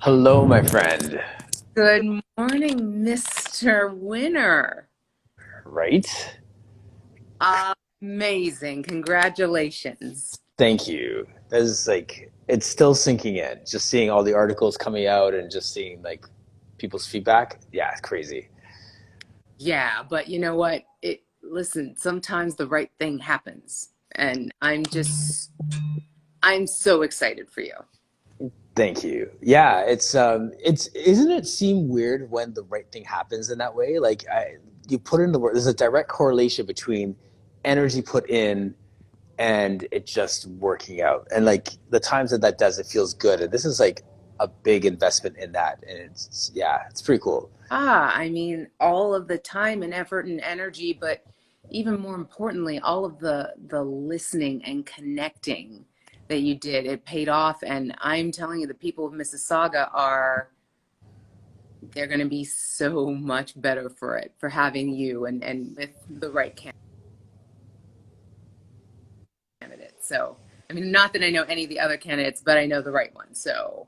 Hello, my friend. Good morning, Mr. Winner. Right? Amazing. Congratulations. Thank you. That is like, it's still sinking in. Just seeing all the articles coming out and just seeing like people's feedback. Yeah, it's crazy. Yeah, but you know what? Listen, sometimes the right thing happens. And I'm so excited for you. Thank you. Yeah, it's isn't it seem weird when the right thing happens in that way? You put in the work, there's a direct correlation between energy put in and it just working out. And like the times that that does, it feels good. And this is like a big investment in that. And yeah, it's pretty cool. I mean, all of the time and effort and energy, but even more importantly, all of the listening and connecting that you did, it paid off. And I'm telling you, the people of Mississauga are they're going to be so much better for it, for having you and with the right candidate. So, I mean, not that I know any of the other candidates, but I know the right one. So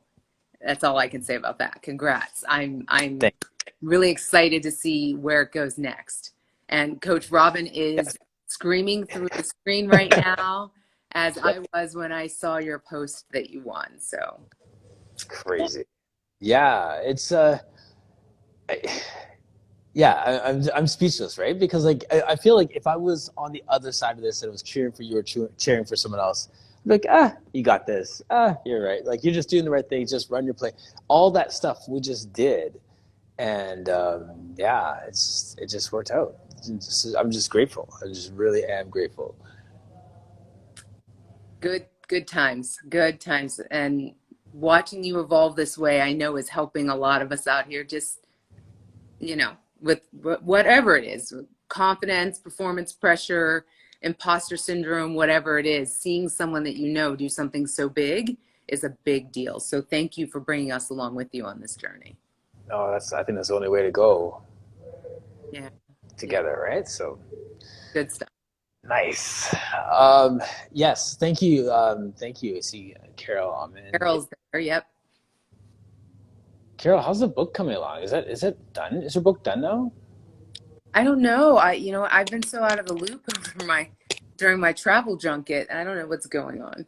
that's all I can say about that. Congrats. I'm Thank really excited to see where it goes next. And Coach Robin is Yes. screaming through the screen right now, as Yep. I was when I saw your post that you won. So It's crazy. Yeah, I, yeah, I'm speechless, right? Because like I feel like if I was on the other side of this and I was cheering for you or cheering for someone else, I'd be like, you got this. You're right. Like you're just doing the right thing. Just run your play. All that stuff we just did, and yeah, it just worked out. I'm just grateful. I just really am grateful. good times, good times. And watching you evolve this way, I know is helping a lot of us out here, just, with whatever it is, confidence, performance pressure, imposter syndrome, whatever it is, seeing someone that you know do something so big is a big deal. So thank you for bringing us along with you on this journey. No, that's I think that's the only way to go Yeah, yeah, together, right? So good stuff. nice. Yes, thank you. Thank you. I see Carol. I'm in. Carol's there. Yep. Carol, how's the book coming along? Is it done? Is your book done now? I don't know. I've been so out of the loop over during my travel junket. I don't know what's going on.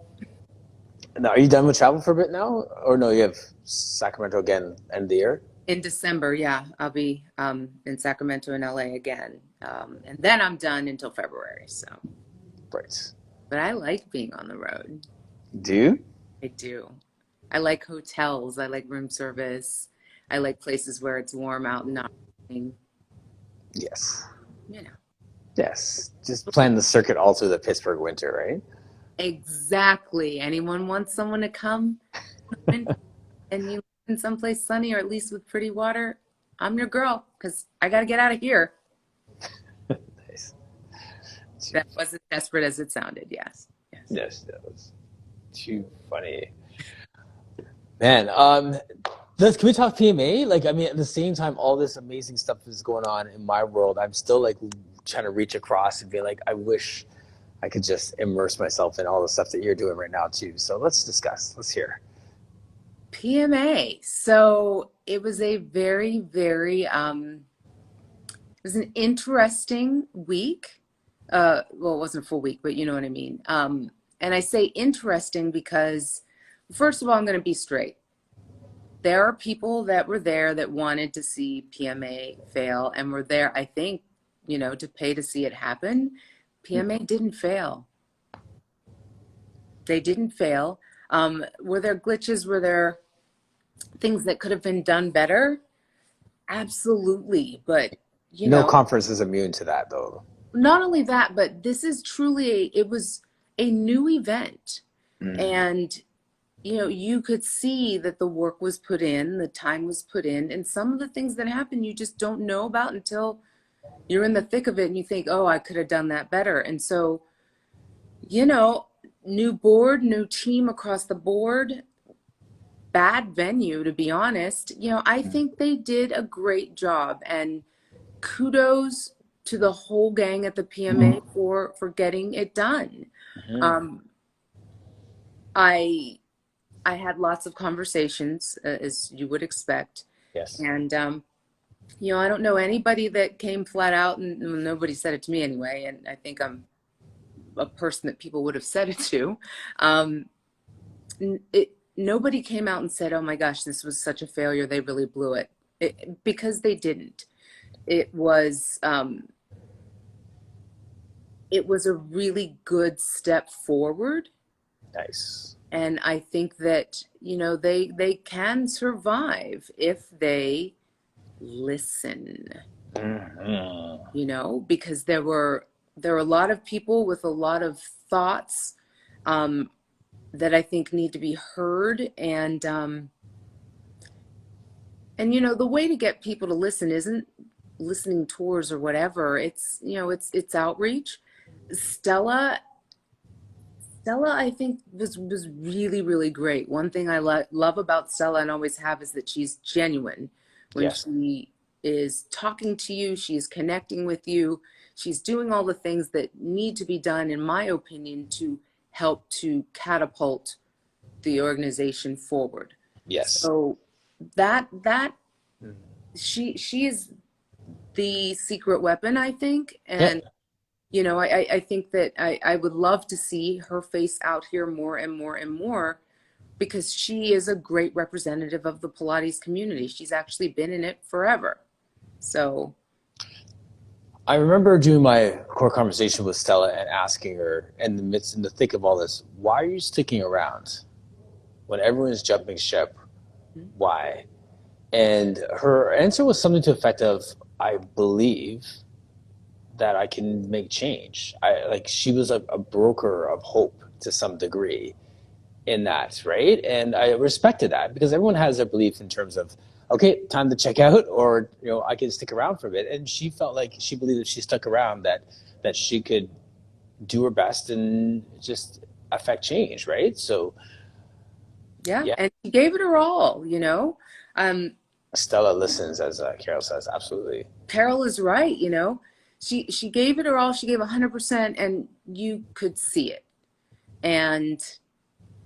Now, are you done with travel for a bit now, or no? You have Sacramento again end of the year. In December, yeah, I'll be in Sacramento and LA again. And then I'm done until February. So, Right. but I like being on the road. Do you? I do. I like hotels. I like room service. I like places where it's warm out and not raining, Yes. you know. Yes. Just plan the circuit all through the Pittsburgh winter, right? Exactly. Anyone wants someone to come and you live in someplace sunny or at least with pretty water? I'm your girl because I got to get out of here. Nice. Too That funny. wasn't desperate as it sounded. Yes. Yes. Yes, that was too funny, man. Can we talk PMA? Like, I mean, at the same time, all this amazing stuff is going on in my world. I'm still like trying to reach across and be like, I wish I could just immerse myself in all the stuff that you're doing right now too. So let's discuss. Let's hear. PMA. So it was a it was an interesting week. Well, it wasn't a full week, but you know what I mean. And I say interesting because, first of all, I'm going to be straight. There are people that were there that wanted to see PMA fail and were there, I think, to pay to see it happen. PMA didn't fail. They didn't fail. Were there glitches? Were there things that could have been done better? Absolutely. But, you No know, conference is immune to that, though. not only that, but this is truly, it was a new event. Mm. And, you could see that the work was put in, the time was put in, and some of the things that happen you just don't know about until you're in the thick of it and you think, oh, I could have done that better. And so, you know, new board, new team across the board, bad venue, to be honest. I think they did a great job. And kudos to the whole gang at the PMA for getting it done. Mm-hmm. Um, I I had lots of conversations, as you would expect. Yes. And, I don't know anybody that came flat out, and well, nobody said it to me anyway. And I think I'm a person that people would have said it to. Um, Nobody came out and said, "Oh my gosh, this was such a failure. They really blew it," because they didn't. It was, it was a really good step forward. Nice. And I think that, they can survive if they listen, Hmm. because there were a lot of people with a lot of thoughts, um, that I think need to be heard. And the way to get people to listen isn't listening tours or whatever. It's outreach. Stella Stella, I think, was really, really great. One thing I love about Stella and always have is that she's genuine when Yes. she is talking to you, she's connecting with you, she's doing all the things that need to be done, in my opinion, to help to catapult the organization forward. Yes. So that Mm. she is the secret weapon, I think. And Yep. I think that I would love to see her face out here more and more and more, because she is a great representative of the Pilates community. She's actually been in it forever. So, I remember doing my core conversation with Stella and asking her in the thick of all this, why are you sticking around when everyone's jumping ship? Why? And her answer was something to the effect of, I believe that I can make change. She was a broker of hope to some degree in that, right? And I respected that because everyone has their beliefs in terms of, okay, time to check out, or I can stick around for a bit. And she felt like she believed if she stuck around that she could do her best and just affect change, right? So yeah, yeah, and she gave it her all. Um, Stella listens, as Carol says, absolutely. Carol is right. She gave it her all. She gave 100%, and you could see it. And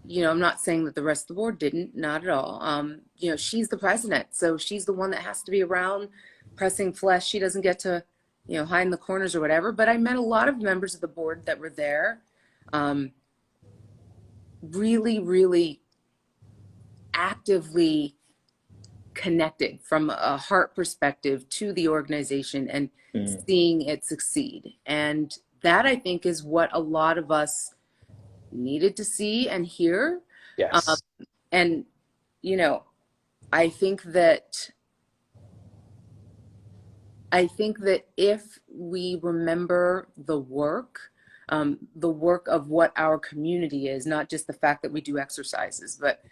I'm not saying that the rest of the board didn't, not at all. She's the president, so she's the one that has to be around pressing flesh. She doesn't get to, hide in the corners or whatever. But I met a lot of members of the board that were there, um, really, really actively connected from a heart perspective to the organization and Mm. seeing it succeed. And that, I think, is what a lot of us needed to see and hear. Um, Yes. and you know, I think that if we remember the work of what our community is, not just the fact that we do exercises, but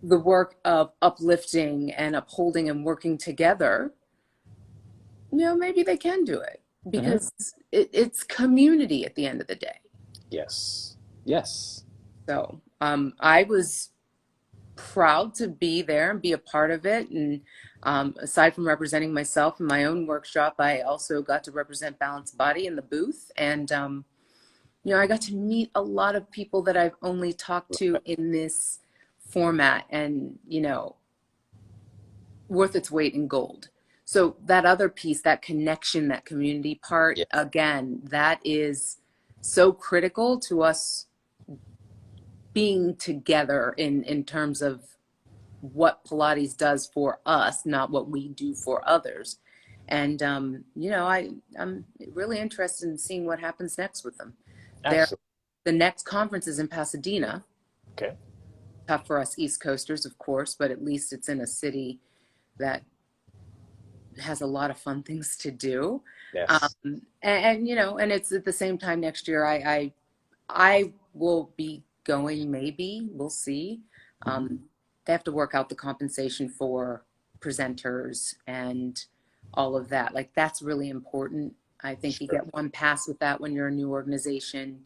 the work of uplifting and upholding and working together, maybe they can do it, Hmm. because it's community at the end of the day. Yes. Yes. So I was proud to be there and be a part of it. And aside from representing myself in my own workshop, I also got to represent Balanced Body in the booth. And, I got to meet a lot of people that I've only talked to in this format, and, worth its weight in gold. So that other piece, that connection, that community part, Yes. again, that is so critical to us being together in terms of what Pilates does for us, not what we do for others. And I'm really interested in seeing what happens next with them. There, Absolutely. the next conference is in Pasadena. Okay. Tough for us East Coasters, of course, but at least it's in a city that has a lot of fun things to do. Yes. And it's at the same time next year. I will be going, maybe. We'll see. Mhm. They have to work out the compensation for presenters and all of that. Like, that's really important. I think you Sure. get one pass with that when you're a new organization.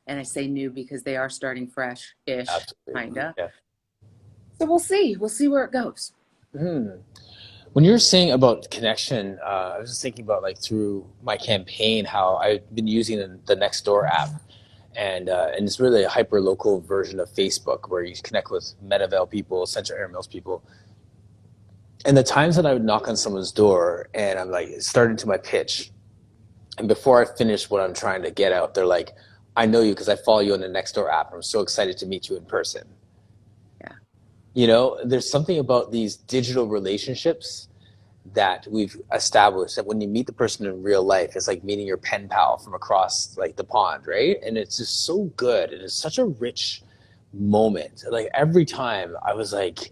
And I say new because they are starting fresh-ish, Absolutely. kinda. Yeah. So we'll see. We'll see where it goes. Hmm. When you're saying about connection, I was just thinking about like through my campaign how I've been using the Nextdoor app, and it's really a hyper local version of Facebook where you connect with Metavale people, Central Air Mills people. And the times that I would knock on someone's door and I'm like starting to my pitch, and before I finish what I'm trying to get out, they're like, "I know you because I follow you on the Nextdoor app. I'm so excited to meet you in person." Yeah. You know, there's something about these digital relationships that we've established that when you meet the person in real life, it's like meeting your pen pal from across like the pond, right? And it's just so good. And it's such a rich moment. Like every time I was like,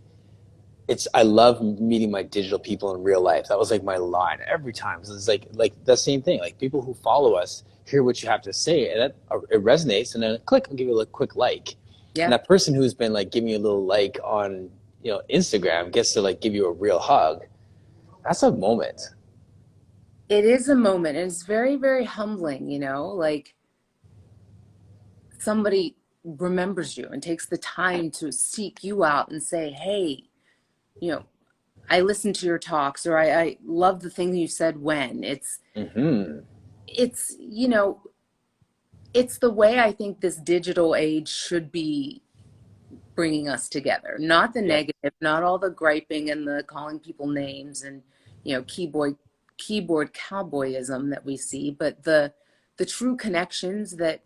I love meeting my digital people in real life. That was like my line every time. So it's like the same thing. Like people who follow us hear what you have to say, and it resonates. And then click, I'll give you a quick like. And Yeah. that person who's been like giving you a little like on Instagram gets to like give you a real hug. That's a moment. It is a moment, and it's very, very humbling, like somebody remembers you and takes the time to seek you out and say, hey, you know, I listened to your talks, or I love the thing you said when. Mm-hmm. It's, it's the way I think this digital age should be bringing us together. Not the Yeah. negative, not all the griping and the calling people names and, keyboard cowboyism that we see, but the true connections that,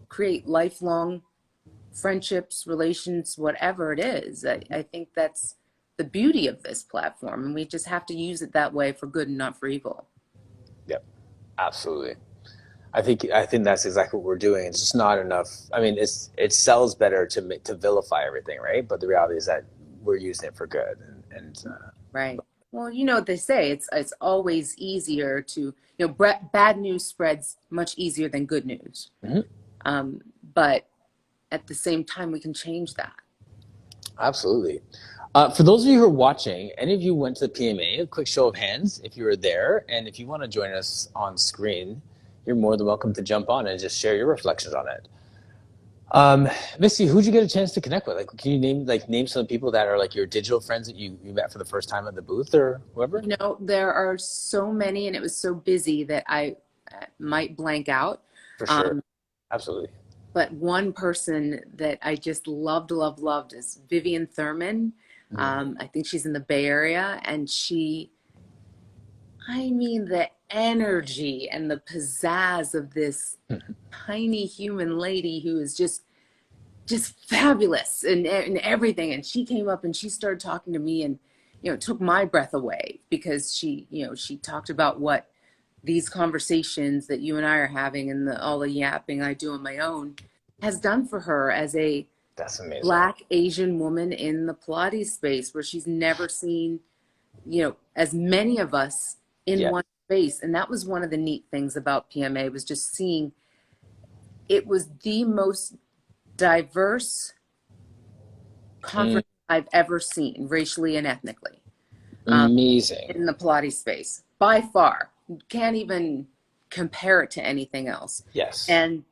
create lifelong friendships, relations, whatever it is. I think that's the beauty of this platform, and we just have to use it that way for good and not for evil. Yep. Absolutely. I think that's exactly what we're doing. It's just not enough. I mean, it sells better to vilify everything, right? But the reality is that we're using it for good, and Right. Well, you know what they say. It's always easier to, bad news spreads much easier than good news. Mhm. But at the same time, we can change that. Absolutely. For those of you who are watching, any of you went to the PMA? A quick show of hands if you were there, and if you want to join us on screen, you're more than welcome to jump on and just share your reflections on it. Misty, who'd you get a chance to connect with? Like, can you name some people that are like your digital friends that you met for the first time at the booth or whoever? There are so many, and it was so busy that I might blank out. For sure. Um, Absolutely. but one person that I just loved, loved, loved is Vivian Thurman. Mm. I think she's in the Bay Area, and I mean, the energy and the pizzazz of this tiny human lady who is just fabulous and everything. And she came up and she started talking to me, and it took my breath away, because she talked about what these conversations that you and I are having, and all the yapping I do on my own, has done for her as a That's amazing. Black Asian woman in the Pilates space, where she's never seen, as many of us in Yeah. one space. And that was one of the neat things about PMA, was just seeing it was the most diverse Mm. conference I've ever seen, racially and ethnically, Amazing. in the Pilates space, by far. Can't even compare it to anything else. Yes. And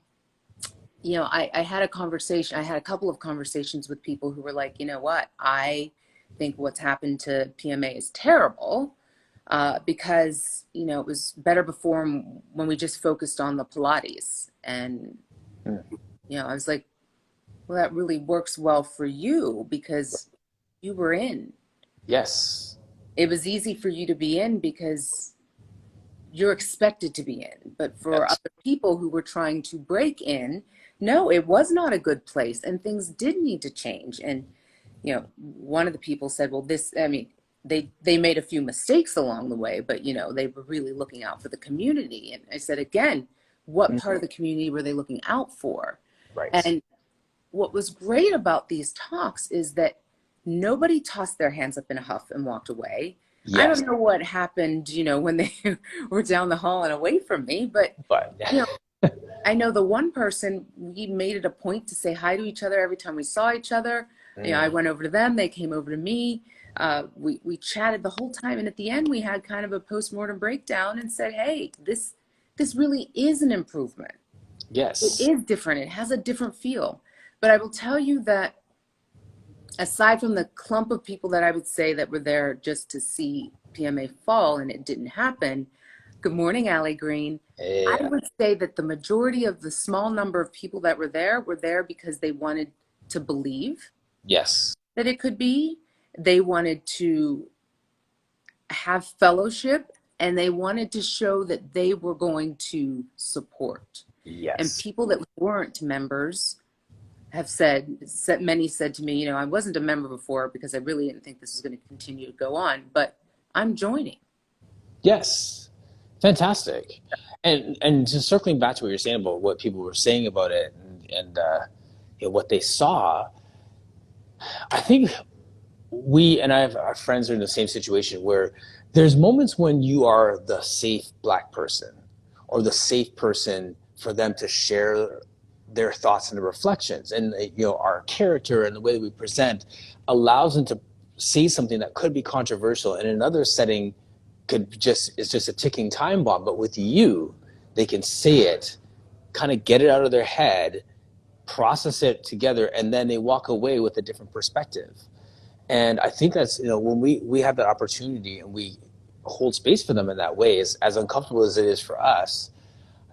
I had a conversation. I had a couple of conversations with people who were like, you know what? I think what's happened to PMA is terrible, because it was better before, when we just focused on the Pilates. And Mm. I was like, well, that really works well for you, because you were in. Yes. It was easy for you to be in because you're expected to be in. But for Yes. other people who were trying to break in, no, it was not a good place, and things did need to change. And one of the people said, well, I mean, they made a few mistakes along the way, but they were really looking out for the community. And I said, again, what part of the community were they looking out for? Right. And what was great about these talks is that nobody tossed their hands up in a huff and walked away. I Yes. don't know what happened, when they were down the hall and away from me, but But you know, I know the one person, we made it a point to say hi to each other every time we saw each other. I went over to them, they came over to me. We chatted the whole time, and at the end we had kind of a post-mortem breakdown and said, hey, this really is an improvement. It yes. is different. It has a different feel. But I will tell you that, aside from the clump of people that I would say that were there just to see PMA fall and it didn't happen, Good morning, Allie Green. I Yeah. would say that the majority of the small number of people that were there because they wanted to believe Yes. that it could be. They wanted to have fellowship and they wanted to show that they were going to support. And Yes. people that weren't members have said many said to me, I wasn't a member before because I really didn't think this was going to continue to go on, but I'm joining. Yes. Fantastic. And just circling back to what you're saying about what people were saying about it and what they saw, I think we and I have our friends are in the same situation where there's moments when you are the safe black person or the safe person for them to share their thoughts and the reflections, and our character and the way that we present allows them to say something that could be controversial in another setting could just is just a ticking time bomb, but with you they can say it, kind of get it out of their head, process it together, and then they walk away with a different perspective. And I think that's, when we have that opportunity and we hold space for them in that way, is as uncomfortable as it is for us,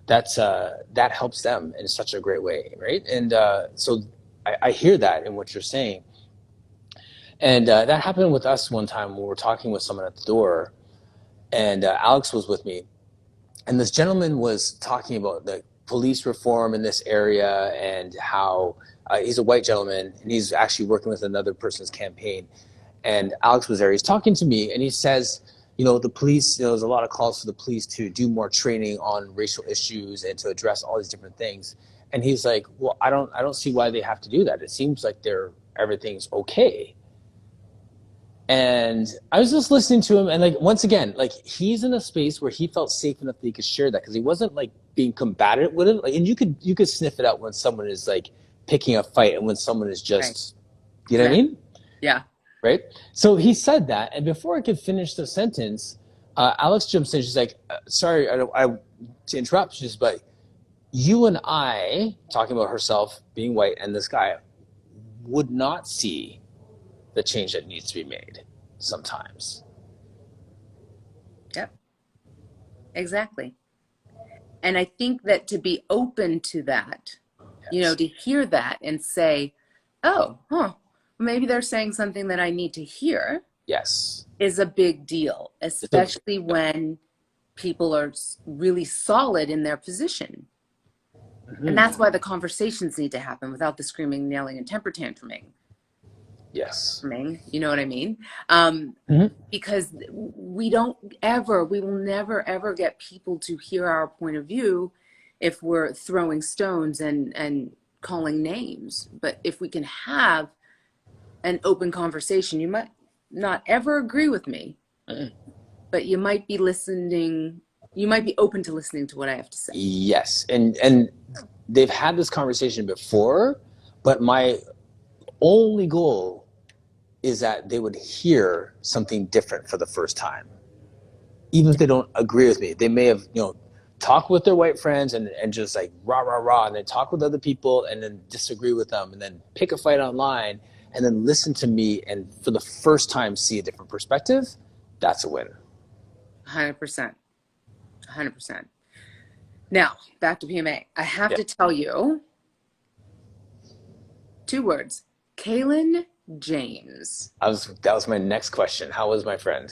that helps them in such a great way, right? And so I hear that in what you're saying. And that happened with us one time when we were talking with someone at the door, and Alex was with me, and this gentleman was talking about the police reform in this area and how he's a white gentleman and he's actually working with another person's campaign. And Alex was there. He's talking to me and he says, the police, there's a lot of calls for the police to do more training on racial issues and to address all these different things. And he's like, well, I don't see why they have to do that. It seems like everything's okay. And I was just listening to him, and once again, he's in a space where he felt safe enough that he could share that because he wasn't being combative with it. And you could sniff it out when someone is picking a fight and when someone is Right. just, you know what I Exactly. mean? Yeah. Right? So he said that, and before I could finish the sentence, Alex jumps in. She's like, "Sorry, I to interrupt." She's but you and I, talking about herself being white, and this guy would not see the change that needs to be made sometimes. Yep. Exactly. And I think that to be open to that, Yes. to hear that and say, oh, maybe they're saying something that I need to hear Yes. is a big deal, It's a, especially when people are really solid in their position. And mm-hmm. that's why the conversations need to happen without the screaming, yelling, and temper tantruming. Yes. You know what I mean? Mm-hmm. Because we will never, ever get people to hear our point of view if we're throwing stones and calling names. But if we can have an open conversation, you might not ever agree with me, but you might be listening. You might be open to listening to what I have to say. Yes. And they've had this conversation before, but my only goal is that they would hear something different for the first time. Even if they don't agree with me, they may have, talk with their white friends and just rah, rah, rah, and then talk with other people and then disagree with them and then pick a fight online and then listen to me and for the first time see a different perspective. That's a win. 100%. 100%. Now, back to PMA. I have Yeah. to tell you 2 words. Kaylin James. That was my next question. How was my friend?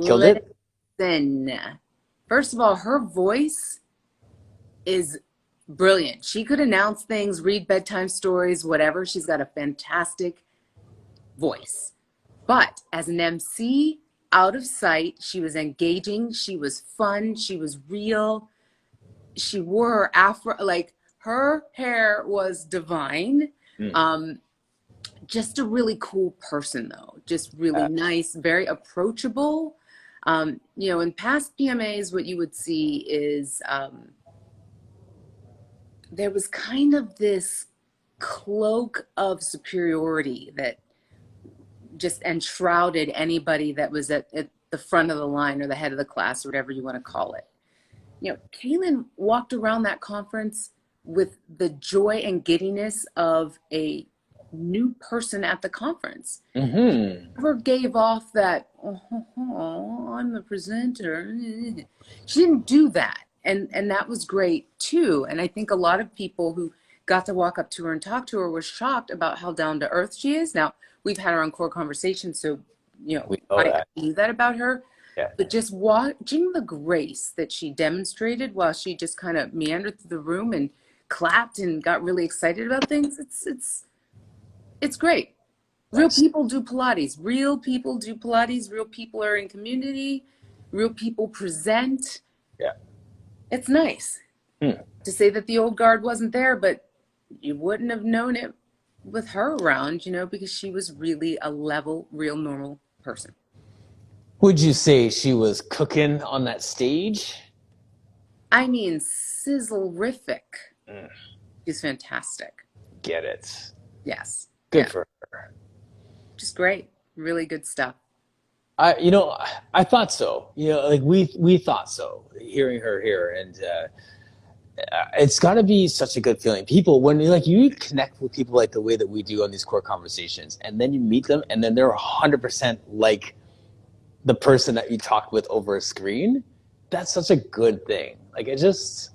Killed it? Listen. First of all, her voice is brilliant. She could announce things, read bedtime stories, whatever. She's got a fantastic voice. But as an MC, out of sight, she was engaging, she was fun, she was real. She wore her afro, her hair was divine. Mm. Just a really cool person, though. Just really nice, very approachable. In past PMAs, what you would see is there was kind of this cloak of superiority that just enshrouded anybody that was at the front of the line or the head of the class or whatever you want to call it. Kaylin walked around that conference with the joy and giddiness of a new person at the conference. Mm-hmm. Never gave off that, oh, I'm the presenter. She didn't do that. And that was great too. And I think a lot of people who got to walk up to her and talk to her were shocked about how down to earth she is. Now, we've had her on core conversations, so We know I that. knew that about her. Yeah. But just watching the grace that she demonstrated while she just kind of meandered through the room and clapped and got really excited about things, it's great. Real Nice. people do Pilates. Real people do Pilates. Real people are in community. Real people present. Yeah. It's nice Hmm. to say that the old guard wasn't there, but you wouldn't have known it with her around, because she was really a level, real normal person. Would you say she was cooking on that stage? I mean, sizzle-rific. Mm, She's fantastic. get it. Yes. Good Yeah. for her. Just great. Really good stuff. I thought so. Like we thought so. Hearing her here, and it's got to be such a good feeling. People, when you connect with people like the way that we do on these core conversations, and then you meet them, and then they're 100% like the person that you talked with over a screen. That's such a good thing. Like it just,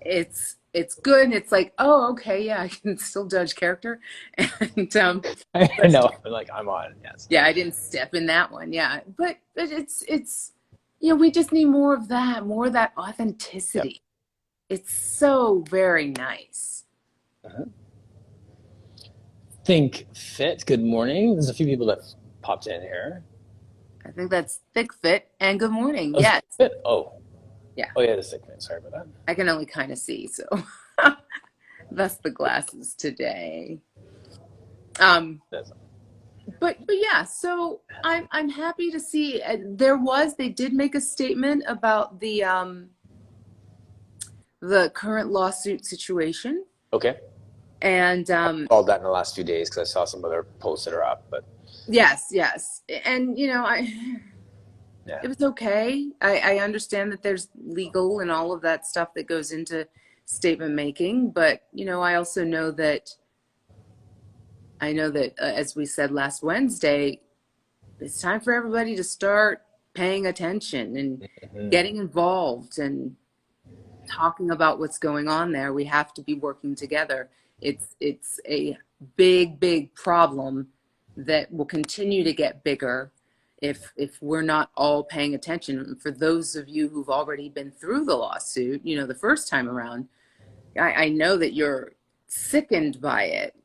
It's good. It's like, oh, okay, yeah, I can still judge character. And I but know. Like I'm on. Yes. yeah, I didn't step in that one. Yeah. But it's we just need more of that Yep. authenticity. It's so very nice. Uh-huh. Think Fit. Good morning. There's a few people that popped in here. I think that's thick fit and good morning. Oh, Yes. Fit. Oh, Yeah. oh yeah, the Thick Fit. Sorry about that. I can only kind of see, so that's the glasses today. Um, That's, but yeah, so I'm happy to see they did make a statement about the current lawsuit situation. okay. And Called that in the last few days because I saw some other posts that are up, but yes. And yeah. it was okay. I understand that there's legal and all of that stuff that goes into statement making, but I know that as we said last Wednesday, it's time for everybody to start paying attention and Mhm. getting involved and talking about what's going on there. We have to be working together. It's a big problem that will continue to get bigger if we're not all paying attention. For those of you who've already been through the lawsuit, the first time around, I know that you're sickened by it,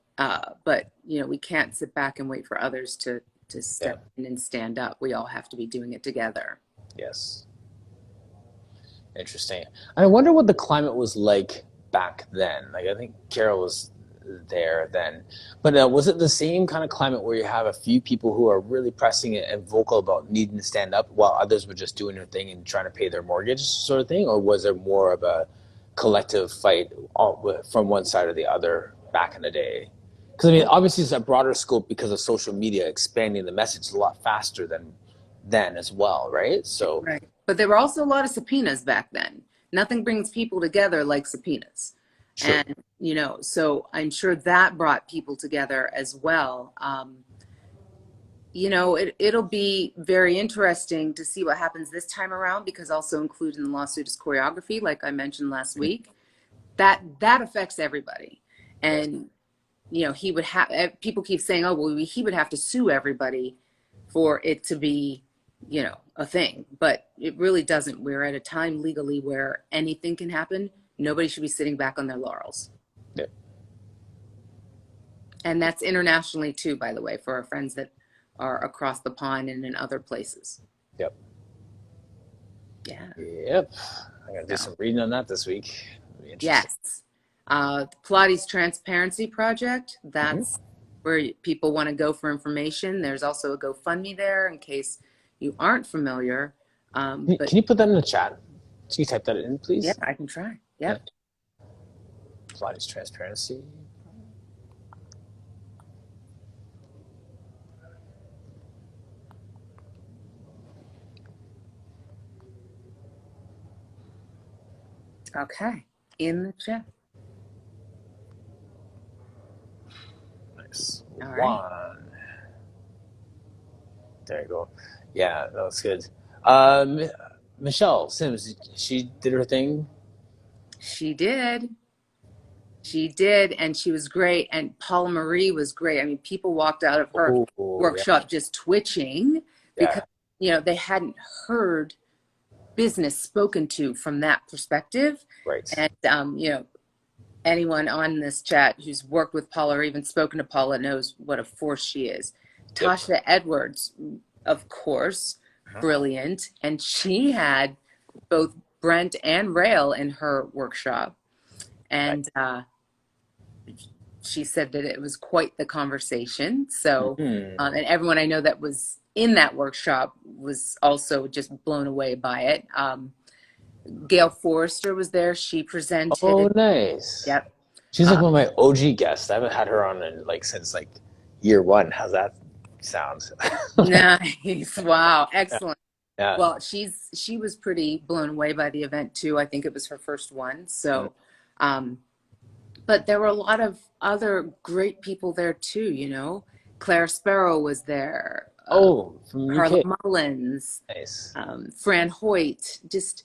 but we can't sit back and wait for others to Yeah. step in and stand up. We all have to be doing it together. Yes. Interesting. I wonder what the climate was like back then. Like I think Carol was there then, but was it the same kind of climate where you have a few people who are really pressing it and vocal about needing to stand up while others were just doing their thing and trying to pay their mortgage sort of thing, or was there more of a collective fight from one side or the other back in the day? Because I mean, obviously it's a broader scope because of social media expanding the message a lot faster than then as well, right? So Right. But there were also a lot of subpoenas back then. Nothing brings people together like subpoenas. true. And, so I'm sure that brought people together as well. It'll be very interesting to see what happens this time around, because also included in the lawsuit is choreography, like I mentioned last week. That affects everybody. Yes. And, he would have, people keep saying, oh, well, he would have to sue everybody for it to be, a thing. But it really doesn't. We're at a time legally where anything can happen. Nobody should be sitting back on their laurels. Yeah. And that's internationally too, by the way, for our friends that are across the pond and in other places. Yep. Yeah. Yep. I gotta do So, some reading on that this week. It'll be interesting. yes. The Pilates Transparency Project, Mm-hmm. that's where people want to go for information. There's also a GoFundMe there in case you aren't familiar. But Can you put that in the chat? Can you type that in, yeah, please? I can try. Yeah. Yep. Pilates transparency. Okay. In the chat. Nice. All right. right? one. There you go. Yeah, that was good. Um, Michelle Sims, she did her thing. She did. She did, and she was great. And Paula Marie was great. I mean, people walked out of her Oh, yeah, workshop just twitching because, yeah, they hadn't heard business spoken to from that perspective. right. And, anyone on this chat who's worked with Paula or even spoken to Paula knows what a force she is. Yep. Tasha Edwards, of course, brilliant. And she had both Brent and Rail in her workshop. Nice. And she said that it was quite the conversation. So, Mhm. and everyone I know that was in that workshop was also just blown away by it. Gail Forrester was there. She Oh, presented. nice. Yep. She's like Uh, one of my OG guests. I haven't had her on in like since like year one. How's that sound? nice. Wow. Yeah, Excellent. yeah. Well, she was pretty blown away by the event too. I think it was her first one. Mm. So, um, but there were a lot of other great people there too, Claire Sparrow was there, Oh, from Carla UK. Mullins, Nice. Fran Hoyt, just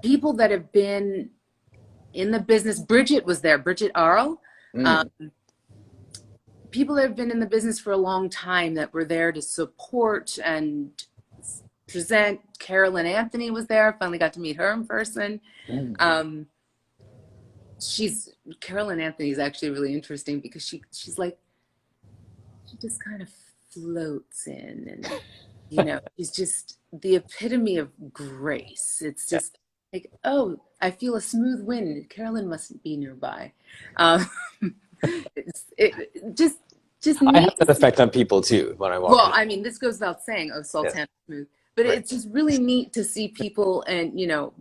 people that have been in the business. Bridget was there, Bridget Arl. Um, Mm. People that have been in the business for a long time that were there to support and present. Carolyn Anthony was there. Finally got to meet her in person. Mm. Um, she's Carolyn Anthony is actually really interesting because she's like, she just kind of floats in, and she's just the epitome of grace. It's Yeah. just like, oh, I feel a smooth wind. Carolyn mustn't be nearby. um, just I have neat to that see. effect on people too when I walk Well, in. I mean, this goes without saying, oh, Yes. Sultan smooth, but Right. it's just really neat to see people, and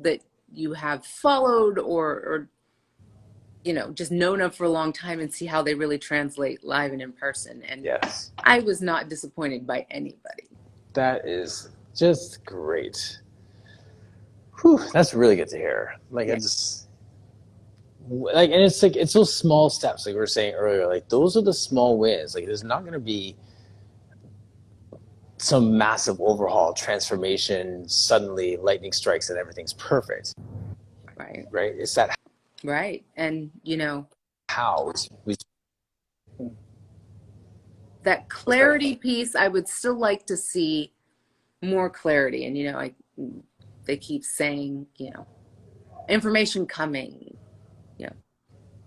that you have followed or just known of for a long time, and see how they really translate live and in person. And Yes. I was not disappointed by anybody. That is just great. Whew, that's really good to hear. Like I Yeah. just like, and it's like it's those small steps, like we were saying earlier. Like those are the small wins. Like there's not going to be some massive overhaul, transformation. Suddenly, lightning strikes and everything's perfect. Right. Right? It's that Right. And, how we that was right. clarity piece, I would still like to see more clarity. And, they keep saying, information coming,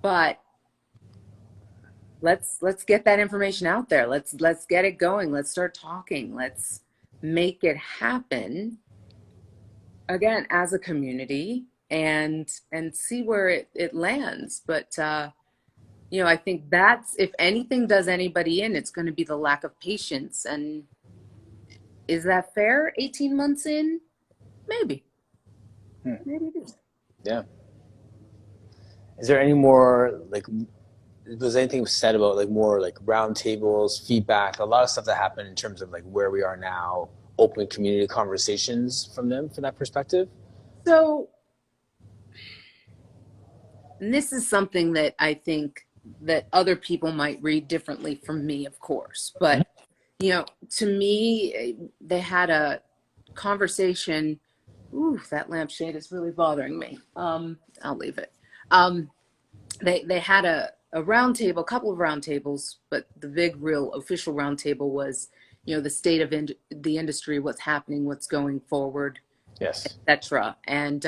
but let's get that information out there. Let's get it going. Let's start talking. Let's make it happen again as a community, and see where it lands. But I think that's, if anything does anybody in, it's going to be the lack of patience. And is that fair? 18 months in? Maybe. Maybe it is. Yeah. Is there any more like? Was anything said about like more like roundtables, feedback, a lot of stuff that happened in terms of like where we are now, open community conversations from them from that perspective? So, and this is something that I think that other people might read differently from me, of course. But, to me, they had a conversation. Ooh, that lampshade is really bothering me. I'll leave it. Um, they had a round table, a couple of round tables, but the big, real official round table was, the state of the industry, what's happening, what's going forward, Yes. etc. And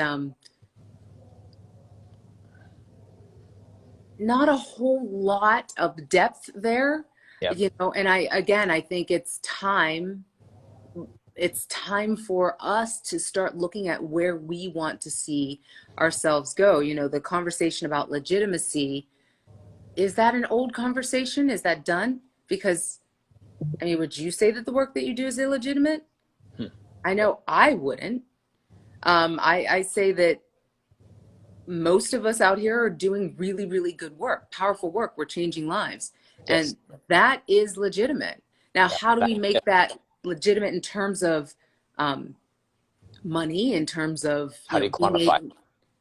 not a whole lot of depth there, Yeah. And I think it's time. It's time for us to start looking at where we want to see ourselves go. The conversation about legitimacy, is that an old conversation? Is that done? Because, I mean, would you say that the work that you do is illegitimate? Hmm. I know I wouldn't. I say that most of us out here are doing really, really good work, powerful work. We're changing lives. Yes. And that is legitimate. Now, Yeah. how do we Yeah. make that legitimate in terms of money, in terms of, How do you being quantify? able,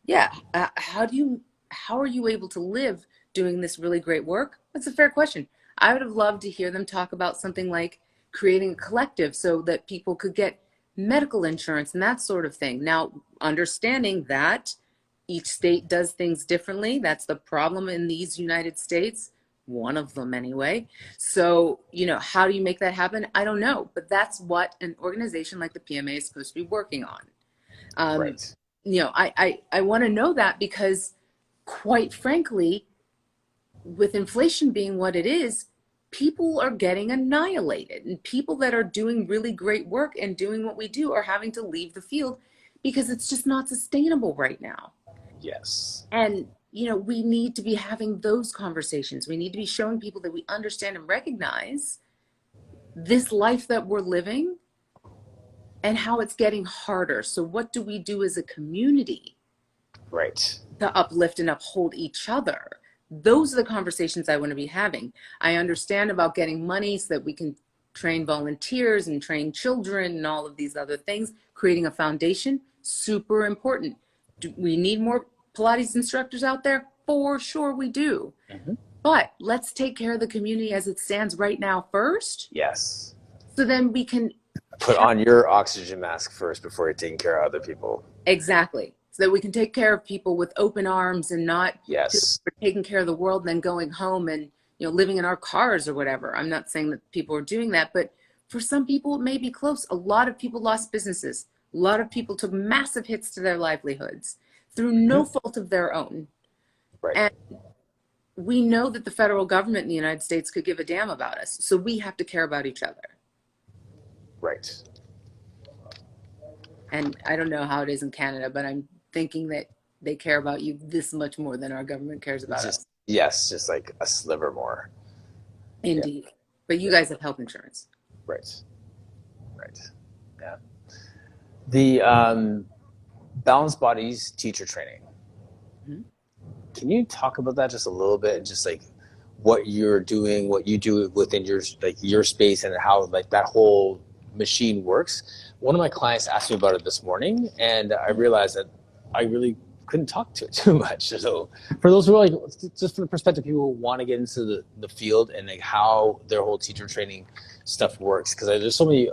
yeah, how are you able to live doing this really great work? That's a fair question. I would have loved to hear them talk about something like creating a collective so that people could get medical insurance and that sort of thing. Now, understanding that each state does things differently, that's the problem in these United States, one of them anyway. So, how do you make that happen? I don't know, but that's what an organization like the PMA is supposed to be working on. Um, Right. I want to know that because, quite frankly, with inflation being what it is, people are getting annihilated. And people that are doing really great work and doing what we do are having to leave the field because it's just not sustainable right now. Yes. And, we need to be having those conversations. We need to be showing people that we understand and recognize this life that we're living and how it's getting harder. So, what do we do as a community Right. to uplift and uphold each other? Those are the conversations I want to be having. I understand about getting money so that we can train volunteers and train children and all of these other things. Creating a foundation, super important. Do we need more Pilates instructors out there? For sure we do. Hmm. But let's take care of the community as it stands right now first, Yes. so then we can Put on your oxygen mask first before you're taking care of other people. exactly, so that we can take care of people with open arms and not feel Yes. we're taking care of the world and then going home and living in our cars or whatever. I'm not saying that people are doing that, but for some people it may be close. A lot of people lost businesses. A lot of people took massive hits to their livelihoods through no Hmm. fault of their own. Right. And we know that the federal government in the United States could give a damn about us. So we have to care about each other. Right. And I don't know how it is in Canada, but I'm thinking that they care about you this much more than our government cares about Just us. yes, just like a sliver more. Yeah. Indeed. But you Yeah. guys have health insurance. Right. Right. Yeah. The balanced bodies teacher training. Mhm. Can you talk about that just a little bit, and just like what you're doing, what you do within your space, and how like that whole machine works? One of my clients asked me about it this morning, and I realized that I really couldn't talk to it too much. So for those who are like, just from the perspective of people who want to get into the field and like how their whole teacher training stuff works, because there's so many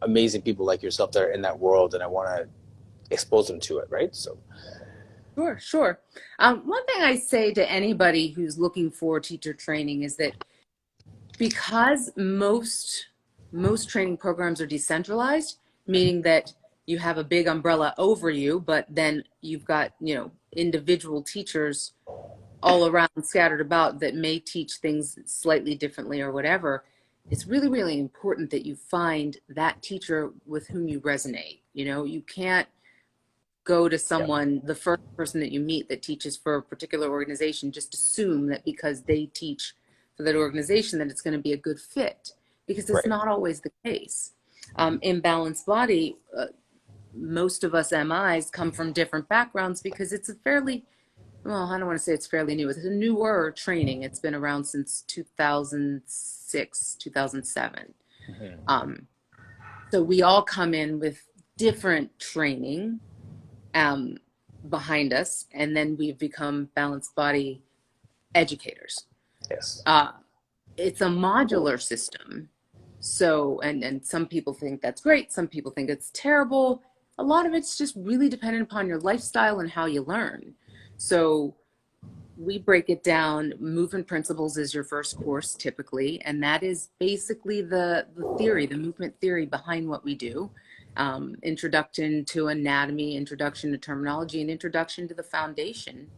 amazing people like yourself that are in that world, and I want to expose them to it, right? So Sure, sure. One thing I say to anybody who's looking for teacher training is that because most training programs are decentralized, meaning that you have a big umbrella over you, but then you've got, individual teachers all around scattered about that may teach things slightly differently or whatever. It's really, really important that you find that teacher with whom you resonate. You can't go to yeah, someone, the first person that you meet that teaches for a particular organization, just assume that because they teach for that organization that it's going to be a good fit, because it's right, not always the case. In Balanced Body, most of us MIs come from different backgrounds because it's a fairly, well, I don't want to say it's fairly new. It's a newer training. It's been around since 2006, 2007. mm-hmm. Um, so we all come in with different training um, behind us, and then we've become Balanced Body educators. Yes, Uh, it's a modular system. So, and some people think that's great. Some people think it's terrible. A lot of it's just really dependent upon your lifestyle and how you learn. So we break it down. Movement Principles is your first course typically, and that is basically the theory, the movement theory behind what we do. Introduction to anatomy, introduction to terminology, and introduction to the foundation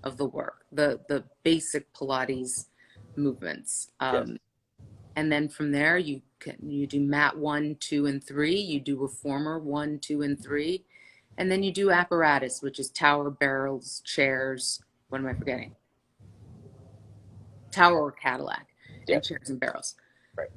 of the work, the basic Pilates movements. yes, And then from there, you do mat 1, 2, and 3. You do reformer 1, 2, and 3, and then you do apparatus, which is tower, barrels, chairs. What am I forgetting? Tower or Cadillac, yeah, and chairs and barrels. right,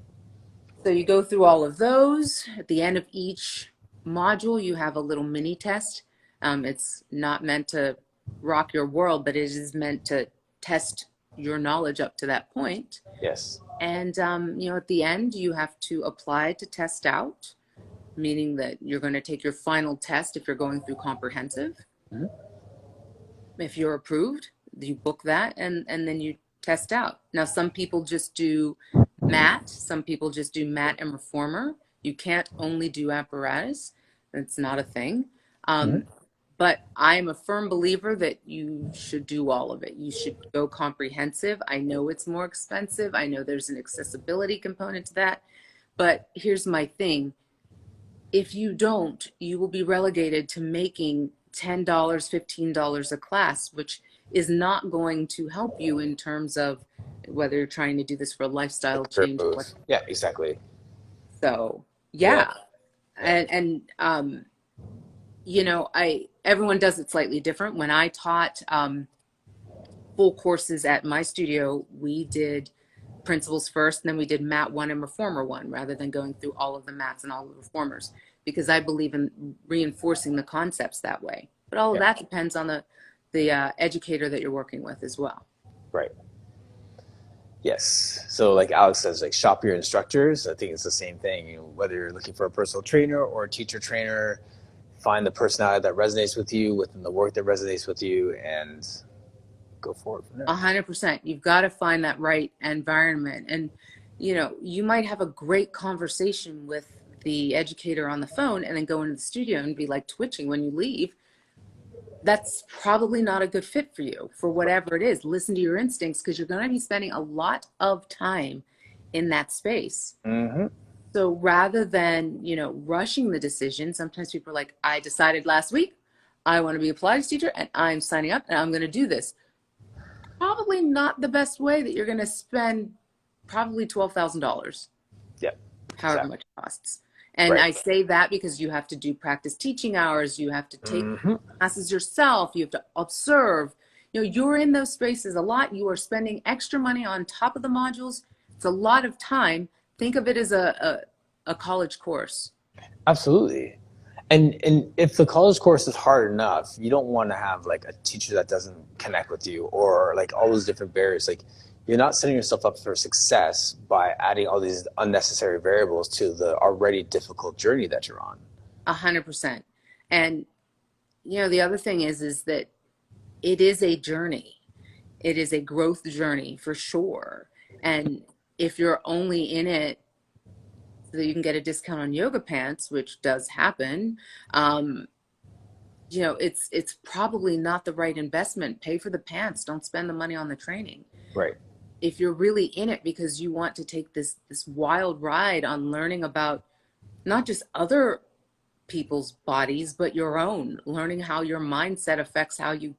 So you go through all of those. At the end of each module, you have a little mini test. It's not meant to rock your world, but it is meant to test your knowledge up to that point. yes, And, at the end, you have to apply to test out, meaning that you're going to take your final test if you're going through comprehensive. mm-hmm. If you're approved, you book that, and then you test out. Now, some people just do mat, some people just do mat and reformer. You can't only do apparatus. That's not a thing. Mhm. Um, but I'm a firm believer that you should do all of it. You should go comprehensive. I know it's more expensive. I know there's an accessibility component to that. But here's my thing. If you don't, you will be relegated to making $10, $15 a class, which is not going to help you in terms of whether you're trying to do this for a lifestyle change or what. Growth. Yeah, exactly. So, Yeah, yeah. yeah. And I everyone does it slightly different. When I taught full courses at my studio, we did principles first, and then we did mat one and reformer one, rather than going through all of the mats and all of the reformers, because I believe in reinforcing the concepts that way. But all of Yeah, that depends on the educator that you're working with as well. right. Yes. So like Alex says, like shop your instructors. I think it's the same thing. Whether you're looking for a personal trainer or a teacher trainer, find the personality that resonates with you within the work that resonates with you, and go forward from there. 100%. You've got to find that right environment. And, you might have a great conversation with the educator on the phone and then go into the studio and be like twitching when you leave. That's probably not a good fit for you for whatever it is. Listen to your instincts, because you're going to be spending a lot of time in that space. Mm-hmm. So rather than, rushing the decision, sometimes people are like, I decided last week I want to be a Pilates teacher and I'm signing up and I'm going to do this. Probably not the best way that you're going to spend probably $12,000, Yeah, however exactly. much it costs. And Right. I say that because you have to do practice teaching hours, you have to take Mm-hmm. classes yourself, you have to observe. You're in those spaces a lot. You are spending extra money on top of the modules. It's a lot of time. Think of it as a college course. Absolutely. And if the college course is hard enough, you don't want to have like a teacher that doesn't connect with you or like all those different barriers. Like you're not setting yourself up for success by adding all these unnecessary variables to the already difficult journey that you're on. 100%. And the other thing is that it is a journey. It is a growth journey for sure. And if you're only in it so that you can get a discount on yoga pants, which does happen, it's probably not the right investment. Pay for the pants. Don't spend the money on the training. Right. If you're really in it because you want to take this wild ride on learning about not just other people's bodies, but your own, learning how your mindset affects how you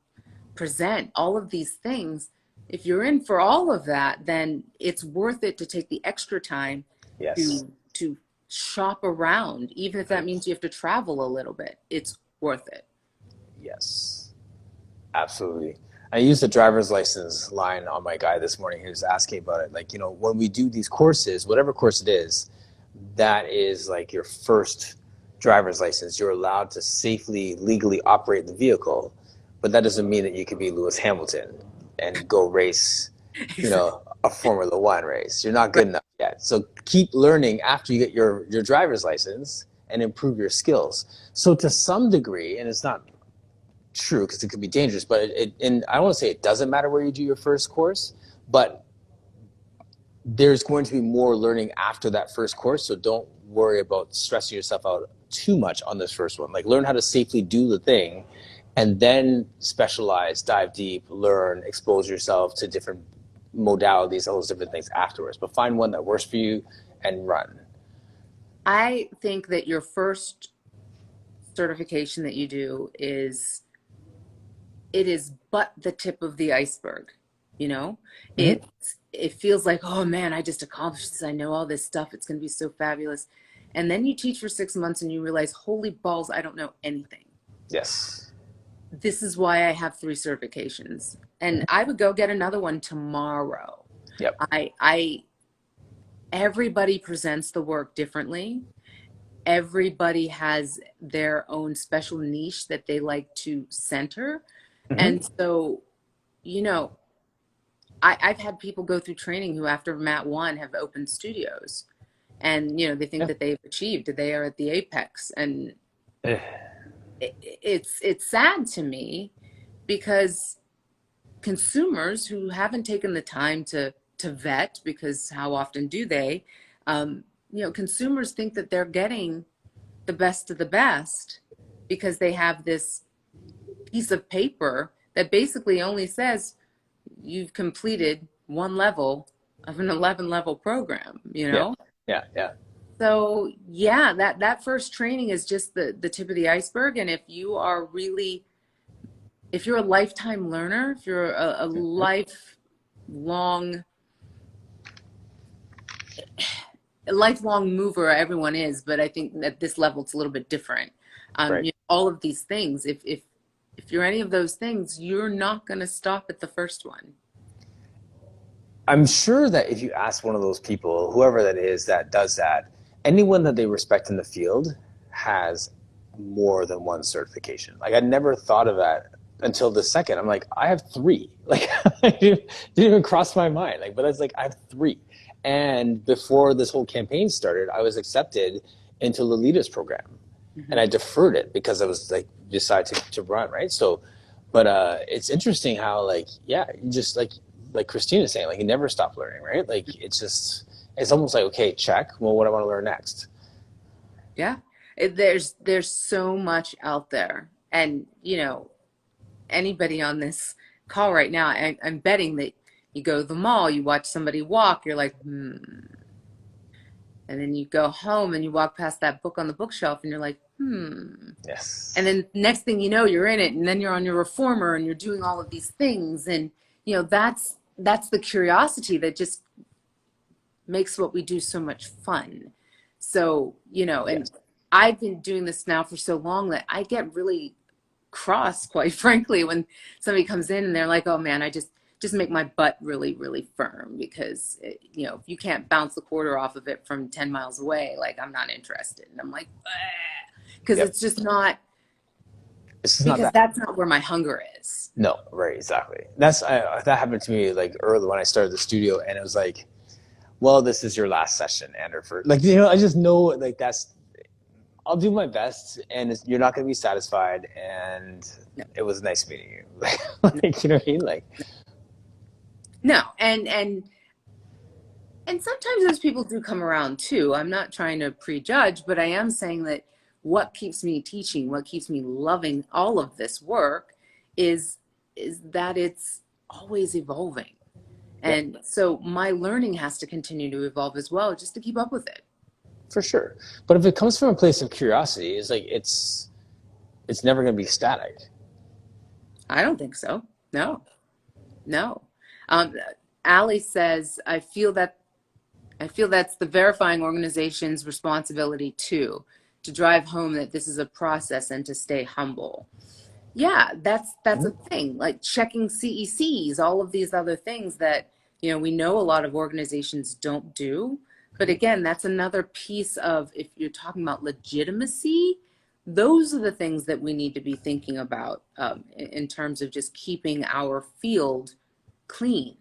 present, all of these things. If you're in for all of that, then it's worth it to take the extra time Yes. to shop around, even if that means you have to travel a little bit. It's worth it. Yes. Absolutely. I used the driver's license line on my guy this morning. He was asking about it. Like, when we do these courses, whatever course it is, that is like your first driver's license. You're allowed to safely, legally operate the vehicle, but that doesn't mean that you can be Lewis Hamilton and go race, Exactly. a Formula One race. You're not Right. good enough yet. So keep learning after you get your driver's license and improve your skills. So to some degree, and it's not true because it could be dangerous, but and I don't want to say it doesn't matter where you do your first course, but there's going to be more learning after that first course. So don't worry about stressing yourself out too much on this first one. Like learn how to safely do the thing and then specialize, dive deep, learn, expose yourself to different modalities, all those different things afterwards. But find one that works for you and run. I think that your first certification that you do it is but the tip of the iceberg. You know, Mm-hmm. it feels like, oh man, I just accomplished this. I know all this stuff. It's going to be so fabulous. And then you teach for 6 months and you realize, holy balls, I don't know anything. Yes. This is why I have 3 certifications, and I would go get another one tomorrow. Yep. I everybody presents the work differently. Everybody has their own special niche that they like to center. Mm-hmm. And so, you know, I've had people go through training who after Mat 1 have opened studios, and they think Yeah. that they've achieved, they are at the apex. And it's sad to me because consumers who haven't taken the time to vet, because how often do they? Consumers think that they're getting the best of the best because they have this piece of paper that basically only says you've completed one level of an 11 level program, you Yeah. know? Yeah. Yeah. So yeah, that first training is just the tip of the iceberg. And if you're a lifetime learner, if you're a Mhm. lifelong lifelong mover, everyone is, but I think at this level it's a little bit different. Right. All of these things, if you're any of those things, you're not going to stop at the first one. I'm sure that if you ask one of those people, whoever that is that does that, anyone that they respect in the field has more than one certification. Like I never thought of that until the second. I'm like, I have three. Like it didn't even cross my mind. Like, but it's like I have three. And before this whole campaign started, I was accepted into Lolita's program, and Hmm. I deferred it because I was like decided to run, right? So, but it's interesting how like yeah, you just like Christina saying, like you never stop learning, right? Like it's almost like okay, check. Well, what do I want to learn next? Yeah. There's so much out there. And, anybody on this call right now, I'm betting that you go to the mall, you watch somebody walk, you're like, hmm. And then you go home and you walk past that book on the bookshelf and you're like, hmm. And Yes. then next thing you know, you're in it, and then you're on your reformer and you're doing all of these things. And, that's the curiosity that just makes what we do so much fun. So, and Yes. I've been doing this now for so long that I get really cross, quite frankly, when somebody comes in and they're like, "Oh man, I just make my butt really, really firm because if you can't bounce the quarter off of it from 10 miles away, like I'm not interested." And I'm like, because Yep. it's just not, It's just not because that. that's not where my hunger is. No, right, exactly. That happened to me like early when I started the studio, and it was like, well, this is your last session, Andrew. For like, I just know like that's. I'll do my best, and you're not going to be satisfied. And No, it was nice meeting you. no, Like, you know what I mean? Like, no. And sometimes those people do come around too. I'm not trying to prejudge, but I am saying that what keeps me teaching, what keeps me loving all of this work is is that it's always evolving. yeah, And so my learning has to continue to evolve as well, just to keep up with it. for sure. But if it comes from a place of curiosity, it's like it's never going to be static. I don't think so. No, no. Um, Allie says, I feel that's the verifying organization's responsibility too, to drive home that this is a process and to stay humble. Yeah, that's a Mhm. thing. Like checking CECs, all of these other things that, we know a lot of organizations don't do. But again, that's another piece of, if you're talking about legitimacy, those are the things that we need to be thinking about, in terms of just keeping our field clean.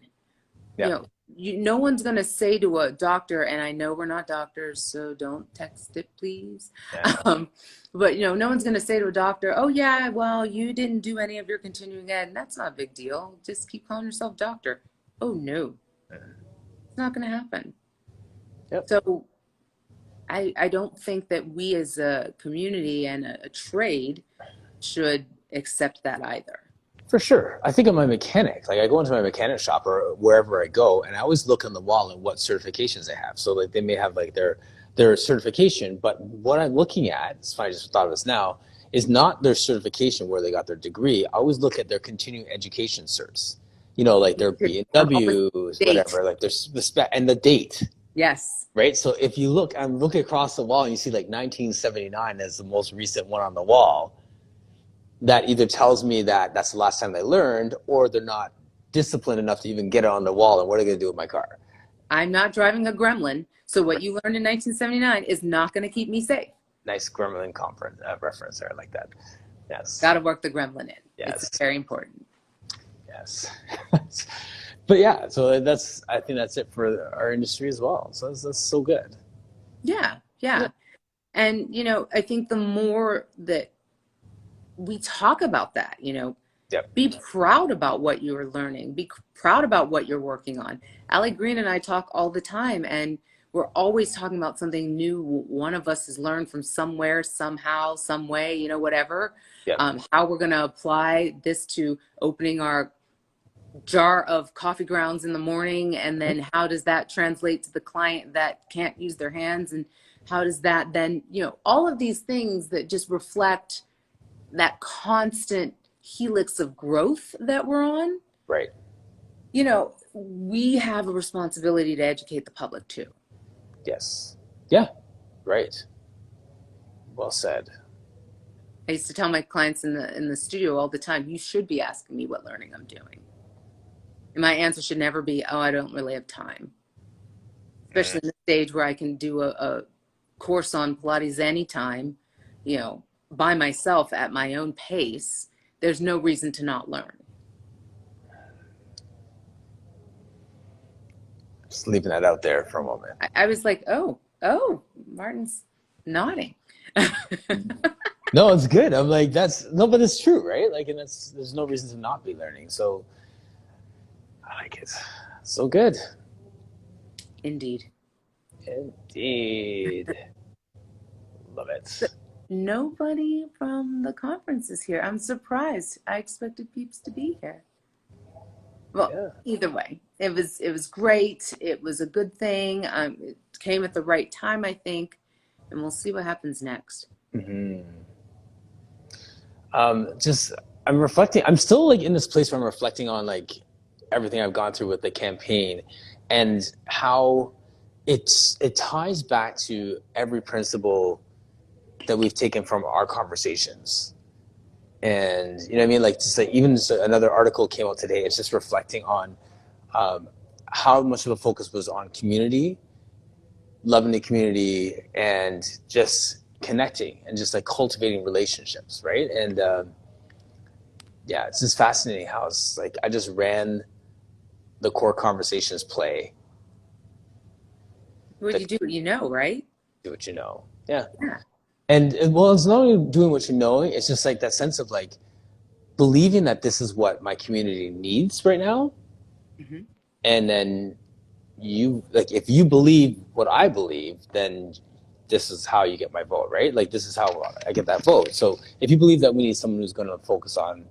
Yeah, No one's going to say to a doctor, and I know we're not doctors, so don't text it, please. yeah, Um, but no one's going to say to a doctor, "Oh yeah, well you didn't do any of your continuing ed, and that's not a big deal. Just keep calling yourself doctor." Oh no, it's not going to happen. yep. So I don't think that we as a community and a trade should accept that either. For sure. I think of my mechanic. Like I go into my mechanic shop or wherever I go, and I always look on the wall and what certifications they have. So like they may have like their certification, but what I'm looking at, it's funny, I just thought of this now, is not their certification where they got their degree. I always look at their continuing education certs. Like their I'm always BMWs, date. whatever. Like there's the spec and the date, Yes. right? So if you look, I'm looking across the wall and you see like 1979 as the most recent one on the wall, that either tells me that that's the last time they learned, or they're not disciplined enough to even get it on the wall. And what are they going to do with my car? I'm not driving a Gremlin, so what you learned in 1979 is not going to keep me safe. Nice Gremlin conference reference there, like that. Yes, Got to work the Gremlin in. It's yes, very important. yes. But yeah, so I think that's it for our industry as well. So that's so good. Yeah, Yeah, yeah. And, I think the more that we talk about that, Yep. Be proud about what you're learning. Be proud about what you're working on. Allie Green and I talk all the time, and we're always talking about something new one of us has learned from somewhere, somehow, some way, you know, whatever. Yep. How we're going to apply this to opening our jar of coffee grounds in the morning, and then how does that translate to the client that can't use their hands, and how does that then, you know, all of these things that just reflect that constant helix of growth that we're on. Right. You know, we have a responsibility to educate the public too. Yes. Yeah. Right. Well said. I used to tell my clients in the studio all the time, you should be asking me what learning I'm doing. And my answer should never be, oh, I don't really have time. Especially in the stage where I can do a course on Pilates anytime, you know, by myself at my own pace. There's no reason to not learn. Just leaving that out there for a moment. I was like, oh, Martin's nodding. No, it's good. I'm like, but it's true, right? Like, and there's no reason to not be learning. So I like it. So good. Indeed. Indeed. Love it. So, nobody from the conference is here. I'm surprised. I expected peeps to be here. Well, yeah. Either way, it was great. It was a good thing. It came at the right time, I think, and we'll see what happens next. Mm-hmm. I'm reflecting. I'm still like in this place where I'm reflecting on like everything I've gone through with the campaign, and how it ties back to every principle that we've taken from our conversations. And you know what I mean? Like, just like even another article came out today. It's just reflecting on how much of a focus was on community, loving the community, and just connecting and just like cultivating relationships, right? And yeah, it's just fascinating how it's like I just ran the core conversations play. What you do, what you know, right? Do what you know. Yeah. Yeah. And well, it's not only doing what you know, it's just like that sense of like believing that this is what my community needs right now. Mm-hmm. And then if you believe what I believe, then this is how you get my vote, right? Like, this is how I get that vote. So if you believe that we need someone who's going to focus on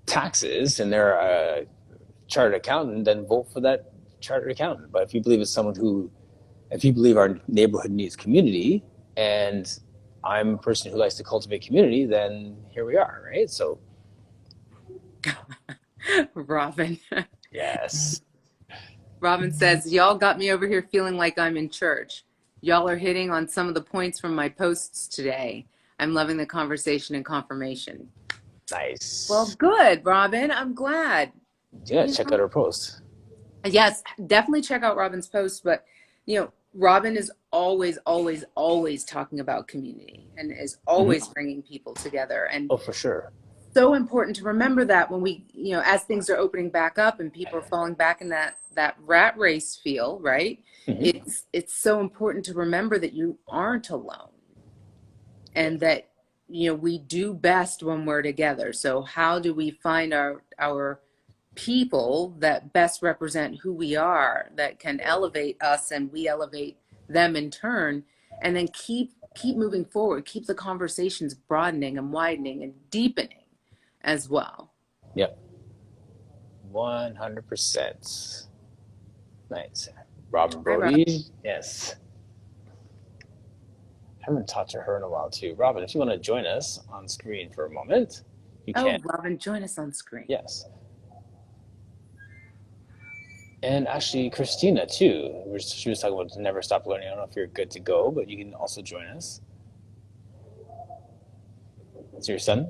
taxes and they're a chartered accountant, then vote for that chartered accountant. But if you believe it's if you believe our neighborhood needs community, and I'm a person who likes to cultivate community, then here we are, right? So, Robin. Yes. Robin says, y'all got me over here feeling like I'm in church. Y'all are hitting on some of the points from my posts today. I'm loving the conversation and confirmation. Nice. Well, good, Robin. I'm glad. Yeah, check out her post. Yes, definitely check out Robin's post. But, you know, Robin is always, always, always talking about community and is always bringing people together. And oh, for sure. So important to remember that when we, you know, as things are opening back up and people are falling back in that rat race feel, right? Mm-hmm. It's so important to remember that you aren't alone and that, you know, we do best when we're together. So how do we find our people that best represent who we are, that can elevate us and we elevate them in turn, and then keep moving forward, keep the conversations broadening and widening and deepening as well. Yep. 100%. Nice. Robin Brody. Yes. I haven't talked to her in a while too. Robin, if you want to join us on screen for a moment, you can. Oh, Robin, join us on screen. Yes. And actually, Christina too. She was talking about never stop learning. I don't know if you're good to go, but you can also join us. Is your son?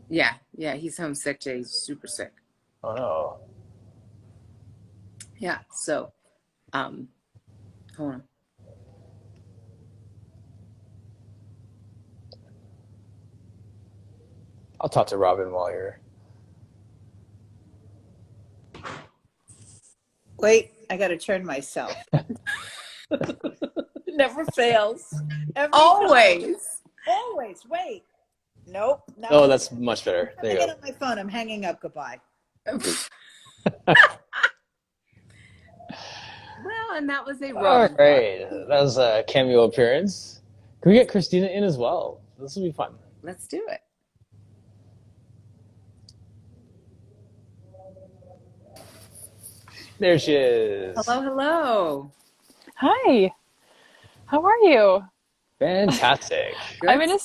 Yeah, he's homesick today. He's super sick. Oh no. Yeah, so, hold on. I'll talk to Robin while you're... Wait, I got to turn myself. Never fails. Always. Always. Wait. Nope. Oh, No. that's much better. I'm There you thinking go. on my phone. I'm hanging up. Goodbye. Well, and that was a All Robin thought. right, that was a cameo appearance. Can we get Christina in as well? This will be fun. Let's do it. There she is. Hello, hello. Hi, how are you? Fantastic. I'm Good. in a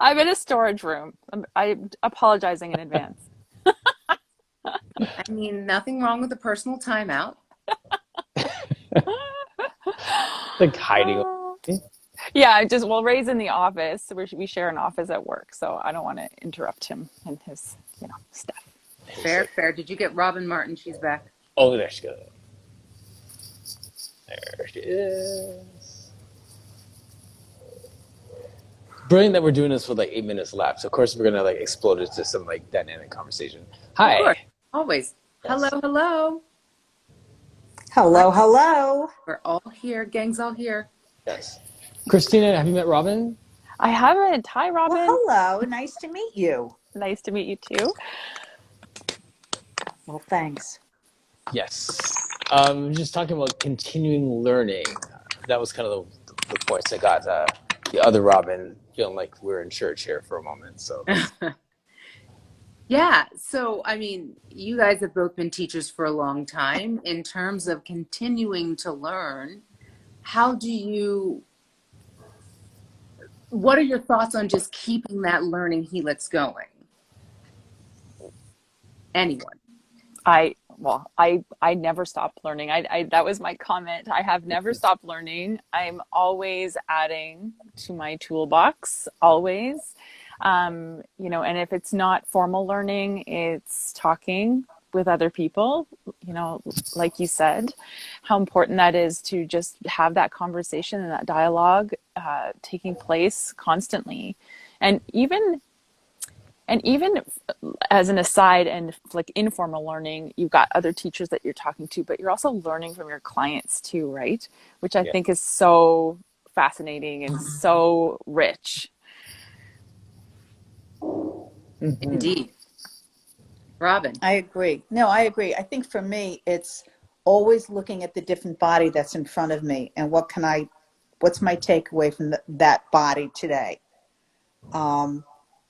I'm in a storage room. I'm apologizing in advance. I mean, nothing wrong with a personal timeout. Like hiding. Uh, yeah, I just well, Ray's in the office. So we share an office at work, so I don't want to interrupt him and his stuff. Fair, fair. Did you get Robin Martin? She's back. Oh, there she goes. There she is. Brilliant that we're doing this with like 8 minutes left. So of course we're gonna like explode into some like dynamic conversation. Of course, Hi. always. Yes. Hello, hello. Hello, hello. We're all here. Gang's all here. Yes. Christina, have you met Robin? I haven't. Hi, Well, Robin. hello. Nice to meet you. Nice to meet you too. Well, thanks. Yes. Just talking about continuing learning. That was kind of the points I got. The other Robin feeling like we're in church here for a moment. So Yeah. So, I mean, you guys have both been teachers for a long time. In terms of continuing to learn, how do you, what are your thoughts on just keeping that learning helix going? Anyone? I never stopped learning. I that was my comment. I have never stopped learning. I'm always adding to my toolbox, always. And if it's not formal learning, it's talking with other people, like you said, how important that is to just have that conversation and that dialogue taking place constantly. And even as an aside and like informal learning, you've got other teachers that you're talking to, but you're also learning from your clients too, right? Which I yeah. think is so fascinating and so rich. Indeed. Robin. I agree. No, I agree. I think for me, it's always looking at the different body that's in front of me and what's my takeaway from that body today.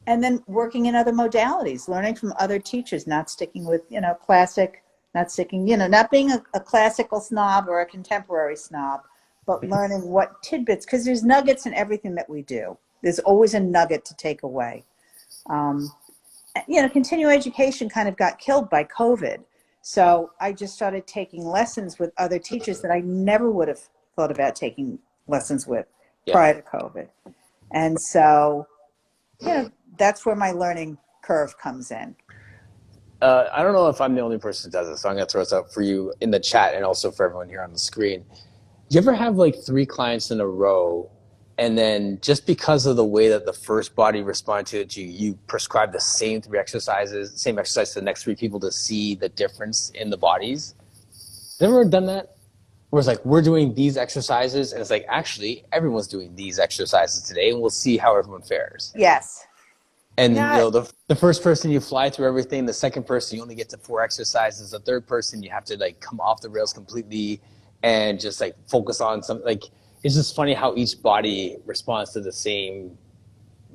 And then working in other modalities, learning from other teachers, not sticking with, classic, not sticking, not being a classical snob or a contemporary snob, but learning what tidbits, because there's nuggets in everything that we do. There's always a nugget to take away. Continuing education kind of got killed by COVID. So I just started taking lessons with other teachers that I never would have thought about taking lessons with prior to COVID. And so, that's where my learning curve comes in. I don't know if I'm the only person that does this, so I'm going to throw this out for you in the chat and also for everyone here on the screen. Do you ever have like 3 clients in a row, and then just because of the way that the first body responded to you prescribe the same 3 exercises, same exercise to the next 3 people to see the difference in the bodies? Have you ever done that? Where it's like, we're doing these exercises, and it's like, actually, everyone's doing these exercises today, and we'll see how everyone fares. Yes. And the first person you fly through everything, the second person you only get to 4 exercises, the third person you have to like come off the rails completely and just like focus on something. Like, it's just funny how each body responds to the same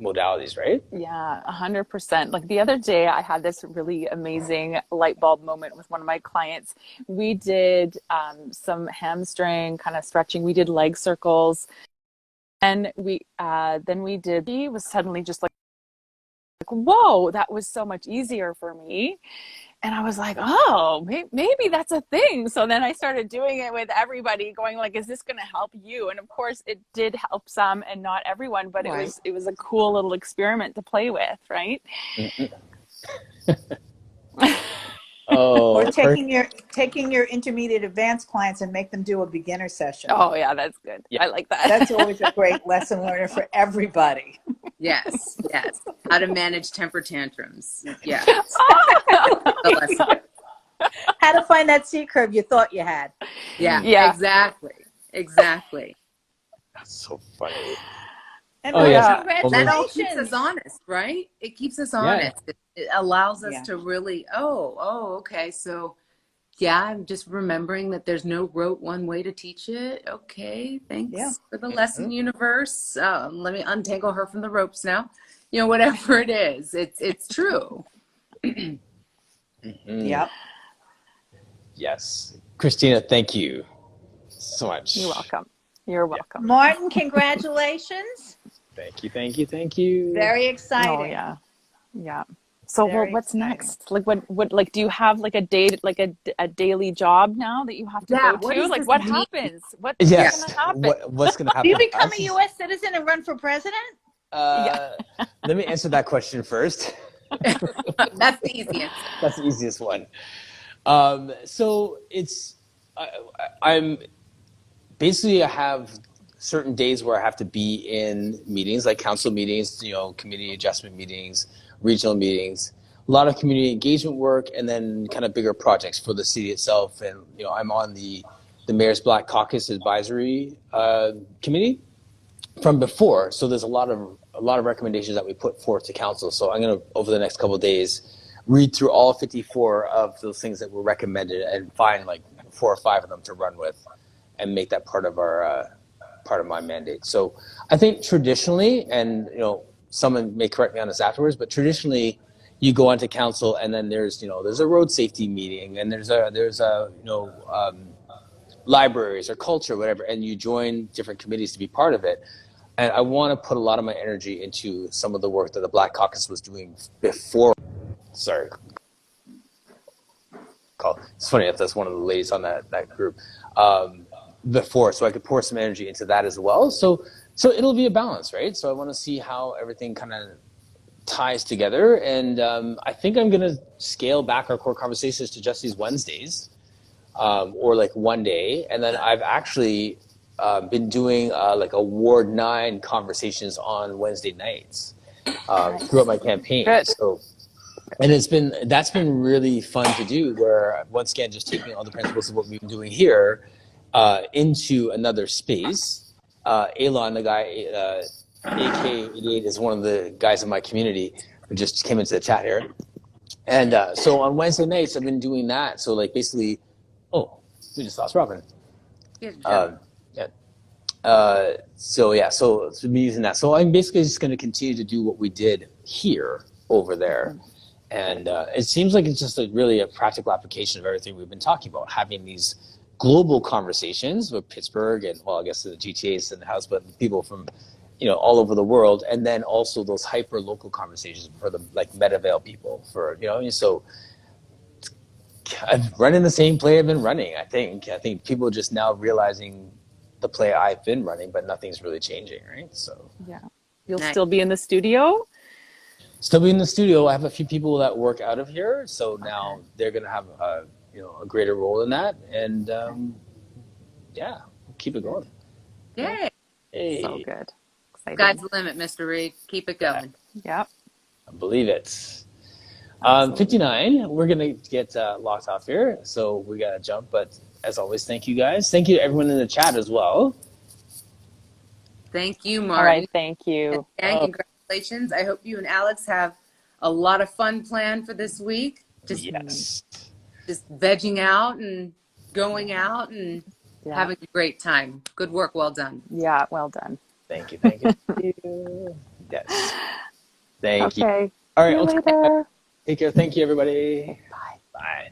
modalities, right? Yeah, 100%. Like the other day, I had this really amazing light bulb moment with one of my clients. We did some hamstring kind of stretching. We did leg circles, and he was suddenly just like, whoa, that was so much easier for me. And I was like, oh, maybe that's a thing. So then I started doing it with everybody, going like, is this going to help you? And of course it did help some and not everyone, but Right. it was a cool little experiment to play with, right? Oh, Or taking your intermediate advanced clients and make them do a beginner session. Oh yeah, that's good. Yeah. I like that. That's always a great lesson learner for everybody. Yes, yes. How to manage temper tantrums. Yeah. The lesson. How to find that C curve you thought you had. Yeah, Yeah. exactly. That's so funny. And Oh, yes. Yeah. That all keeps us congratulations. honest, right? It keeps us Yeah. honest. It allows us Yeah. to really, okay. So yeah, I'm just remembering that there's no rote one way to teach it. Okay, Yeah. thanks for the lesson, universe. Let me untangle her from the ropes now. You know, whatever it is, it's true. Yep. Yes. Christina, thank you so much. You're welcome. You're welcome. Martin, congratulations. Thank you, thank you, thank you. Very exciting. Oh yeah. Yeah. So well, Very what's exciting. next? Like what like do you have like a day like a daily job now that you have to Yeah, go what to? does Like this what mean? happens? What's Yes. gonna happen? What's going to Do happen you to become us? a U.S. citizen and run for president? Let me answer that question first. That's the easy answer. That's the easiest one. So it's I'm basically I have certain days where I have to be in meetings like council meetings, community adjustment meetings, regional meetings, a lot of community engagement work, and then kind of bigger projects for the city itself. And I'm on the Mayor's Black Caucus Advisory Committee from before, so there's a lot of recommendations that we put forth to council. So I'm going to over the next couple of days read through all 54 of those things that were recommended and find like 4 or 5 of them to run with and make that part of my mandate. So I think traditionally, and someone may correct me on this afterwards, but traditionally you go onto council and then there's a road safety meeting and there's a libraries or culture, whatever, and you join different committees to be part of it. And I want to put a lot of my energy into some of the work that the Black Caucus was doing before. Sorry. It's funny if that's one of the ladies on that group before, so I could pour some energy into that as well. So it'll be a balance, right? So I want to see how everything kind of ties together, and I think I'm going to scale back our core conversations to just these Wednesdays, or like one day, and then I've actually been doing like a Ward 9 conversations on Wednesday nights throughout my campaign. Good. So. And that's been really fun to do, where once again just taking all the principles of what we've been doing here into another space. Elon, the guy AK88, is one of the guys in my community who just came into the chat here. And so on Wednesday nights I've been doing that. So like basically, we just lost Robin. Good job. So I've been using that. So I'm basically just going to continue to do what we did here over there. And it seems like it's just really a practical application of everything we've been talking about, having these global conversations with Pittsburgh and, well, I guess the GTAs in the house, but people from, all over the world. And then also those hyper local conversations for the like Metavale people so I've running the same play I've been running. I think people are just now realizing the play I've been running, but nothing's really changing. Right. So Yeah. You'll Nice. still be in the studio? Still be in the studio. I have a few people that work out of here, so now they're going to have a greater role in that, and keep it going. Yay. Hey, So good. Exciting. Sky's the limit, Mr. Reed. Keep it going. Yep. I believe it. 59. We're going to get locked off here, so we got to jump. But as always, thank you guys. Thank you to everyone in the chat as well. Thank you, Martin. All right. Thank you. And congratulations. I hope you and Alex have a lot of fun planned for this week. Just vegging out and going out and having a great time. Good work. Well done. Yeah. Well done. Thank you. Thank you. Yes. Thank you. Okay. All right. See you later. Take care. Thank you, everybody. Bye. Bye.